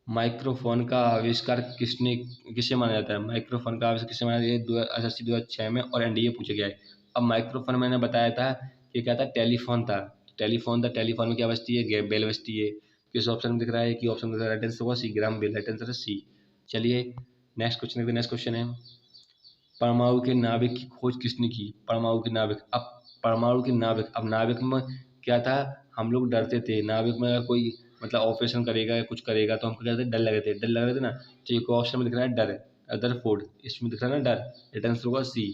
माइक्रोफोन का आविष्कार किससे माना जाता है? माइक्रोफोन का आविष्कार किससे माना जाता है? 2006 में और एनडीए पूछा गया है। अब माइक्रोफोन मैंने बताया था कि क्या था, टेलीफोन था। टेलीफोन था, टेलीफोन में क्या बजती है, बेल बजती है। किस ऑप्शन में दिख रहा है कि ऑप्शन दिख रहा है, राइट आंसर होगा सी, ग्राम बेल, राइट आंसर है सी। चलिए नेक्स्ट क्वेश्चन देखते हैं। नेक्स्ट क्वेश्चन है परमाणु के नाभिक की खोज किसने की? परमाणु के नाभिक, अब परमाणु के नाभिक, अब नाभिक में क्या था, हम लोग डरते थे नाभिक में अगर कोई मतलब ऑपरेशन करेगा या कुछ करेगा तो हमको क्या कहते, डर लग रहे थे ना। तो एक ऑप्शन में दिख रहा है डर, अदर फोर्ड, इसमें दिख रहा है ना डर, राइट आंसर होगा सी।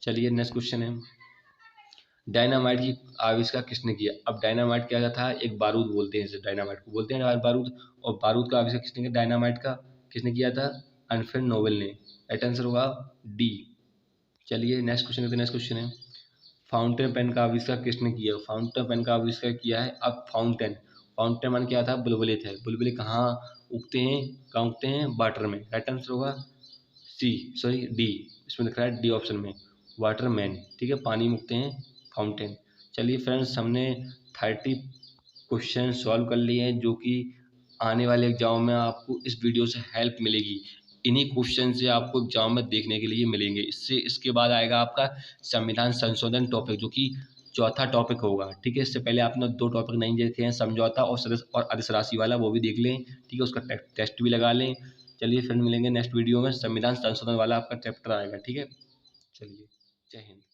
चलिए नेक्स्ट क्वेश्चन है डायनामाइट की आविष्कार किसने किया? अब डायनामाइट क्या था, एक बारूद बोलते हैं इसे, डायनामाइट को बोलते हैं बारूद। और बारूद का आविष्कार किसने किया, डायनामाइट का किसने किया था? अल्फ्रेड नोबेल ने, राइट आंसर होगा डी। चलिए नेक्स्ट क्वेश्चन देखते हैं। नेक्स्ट क्वेश्चन है फाउंटेन पेन का आविष्कार किसने किया? फाउंटेन पेन का आविष्कार किया है अब फाउंटेन, फाउंटेन मन क्या था, बुलबुले थे। बुलबुले कहाँ उगते हैं, कहाँ उगते हैं, वाटर में, राइट आंसर होगा सी, सॉरी डी, इसमें लिख रहा है डी ऑप्शन में, वाटरमैन, ठीक है, पानी में उगते हैं फाउंटेन। चलिए फ्रेंड्स हमने 30 क्वेश्चन सॉल्व कर लिए हैं जो कि आने वाले एग्जाम में आपको इस वीडियो से हेल्प मिलेगी। इन्हीं क्वेश्चन से आपको एग्जाम में देखने के लिए मिलेंगे। इससे इसके बाद आएगा आपका संविधान संशोधन टॉपिक जो कि चौथा टॉपिक होगा, ठीक है। इससे पहले आपने 2 टॉपिक नहीं देखे हैं, समझौता और सदस्य और अदिश राशि वाला, वो भी देख लें, ठीक है, उसका टेस्ट भी लगा लें। चलिए फिर मिलेंगे नेक्स्ट वीडियो में, संविधान संशोधन वाला आपका चैप्टर आएगा, ठीक है। चलिए जय हिंद।